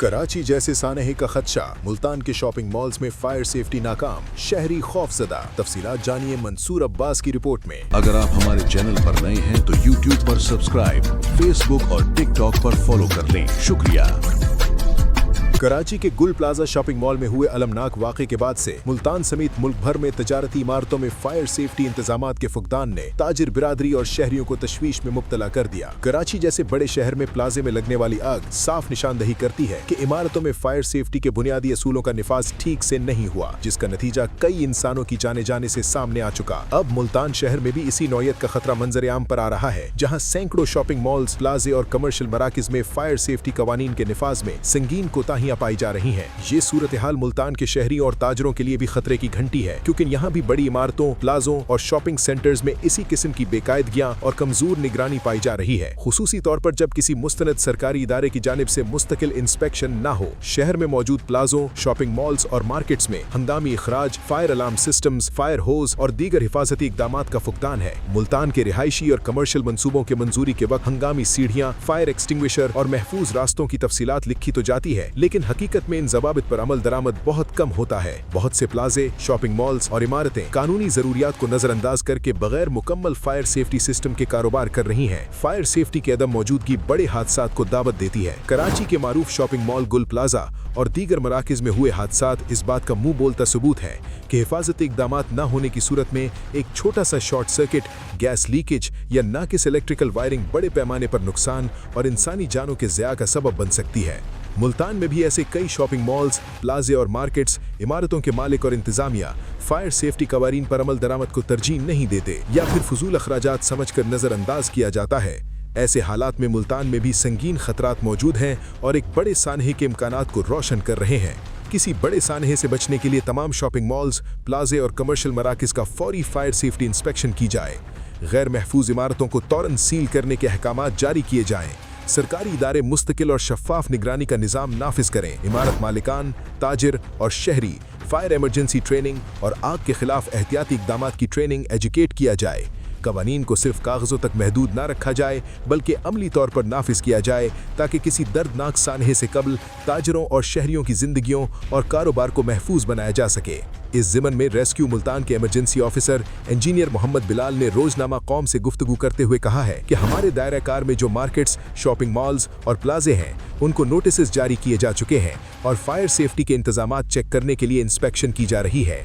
कराची जैसे सानहे का खदशा, मुल्तान के शॉपिंग मॉल्स में फायर सेफ्टी नाकाम, शहरी खौफजदा। तफसीलात जानिए मंसूर अब्बास की रिपोर्ट में। अगर आप हमारे चैनल पर नए हैं तो YouTube पर सब्सक्राइब, Facebook और TikTok पर फॉलो कर लें। शुक्रिया। कराची के गुल प्लाजा शॉपिंग मॉल में हुए अलमनाक वाक़े के बाद से मुल्तान समेत मुल्क भर में तजारती इमारतों में फायर सेफ्टी इंतजामात के फुकदान ने ताजिर बिरादरी और शहरियों को तशवीश में मुब्तला कर दिया। कराची जैसे बड़े शहर में प्लाजे में लगने वाली आग साफ निशानदही करती है कि इमारतों में फायर सेफ्टी के बुनियादी असूलों का निफाज ठीक से नहीं हुआ, जिसका नतीजा कई इंसानों की जाने जाने से सामने आ चुका। अब मुल्तान शहर में भी इसी नौयत का खतरा मंजर आम पर आ रहा है, जहाँ सैकड़ों शॉपिंग मॉल्स, प्लाजे और कमर्शियल मराकिज में फायर सेफ्टी कवानीन के निफाज में संगीन कोताही पाई जा रही हैं। ये सूरत हाल मुल्तान के शहरी और ताजरों के लिए भी खतरे की घंटी है, क्योंकि यहाँ भी बड़ी इमारतों, प्लाजों और शॉपिंग सेंटर्स में इसी किस्म की बेकायदगियां और कमजोर निगरानी पाई जा रही है। खुसूसी तौर पर जब किसी मुस्तनद सरकारी इदारे की जानिब से मुस्तकिल इंस्पेक्शन न हो। शहर में मौजूद प्लाजों, शॉपिंग मॉल्स और मार्केट्स में हंगामी इखराज, fire alarm systems, fire hose और दीगर हिफाजती इकदामात का फुकदान है। मुल्तान के रिहायशी और कमर्शियल मंसूबों के मंजूरी के वक्त हंगामी सीढ़ियां, फायर एक्सटिंग्विशर और महफूज रास्तों की तफसीलात लिखी तो जाती है, लेकिन हकीकत में इन ज़वाबित पर अमल दरामद बहुत कम होता है। बहुत से प्लाजे, शॉपिंग मॉल्स और इमारतें कानूनी जरूरियात को नजरअंदाज करके बगैर मुकम्मल फायर सेफ्टी सिस्टम के कारोबार कर रही हैं। फायर सेफ्टी की अदम मौजूदगी बड़े हादसात को दावत देती है। कराची के मारूफ शॉपिंग मॉल गुल प्लाजा और दीगर मराकिज में हुए हादसात इस बात का मुंह बोलता सबूत है कि हिफाजती इकदामात न होने की सूरत में एक छोटा सा शॉर्ट सर्किट, गैस लीकेज या नाकिस इलेक्ट्रिकल वायरिंग बड़े पैमाने पर नुकसान और इंसानी जानों के ज़िया का सबब बन सकती है। मुल्तान में भी ऐसे कई शॉपिंग मॉल्स, प्लाजे और मार्केट्स, इमारतों के मालिक और इंतजामिया फायर सेफ्टी कवानीन पर अमल दरामद को तरजीह नहीं देते या फिर फजूल अखराजात समझकर नजरअंदाज किया जाता है। ऐसे हालात में मुल्तान में भी संगीन खतरात मौजूद हैं और एक बड़े सानहे के इम्कानात को रोशन कर रहे हैं। किसी बड़े सानहे से बचने के लिए तमाम शॉपिंग मॉल्स, प्लाजे और कमर्शियल मराकिज का फौरी फायर सेफ्टी इंस्पेक्शन की जाए। गैर महफूज इमारतों को तौरन सील करने के अहकामात जारी किए जाएं। सरकारी इदारे मुस्तकिल और शफाफ निगरानी का निज़ाम नाफिज करें। इमारत मालिकान, ताजिर और शहरी फायर इमरजेंसी ट्रेनिंग और आग के खिलाफ एहतियाती इकदामात की ट्रेनिंग एजुकेट किया जाए। कवानीन को सिर्फ कागज़ों तक महदूद ना रखा जाए, बल्कि अमली तौर पर नाफिज किया जाए, ताकि किसी दर्दनाक सानहे से कबल ताजरों और शहरियों की जिंदगियों और कारोबार को महफूज बनाया जा सके। इस ज़िमन में रेस्क्यू मुल्तान के emergency officer engineer Mohammad Bilal ने रोजनामा कौम से गुफ्तगू करते हुए कहा है कि हमारे दायरा कार में जो मार्केट्स, शॉपिंग मॉल्स और प्लाजे हैं, उनको नोटिस जारी किए जा चुके हैं और फायर सेफ्टी के इंतजामात चेक करने के लिए इंस्पेक्शन की जा रही है।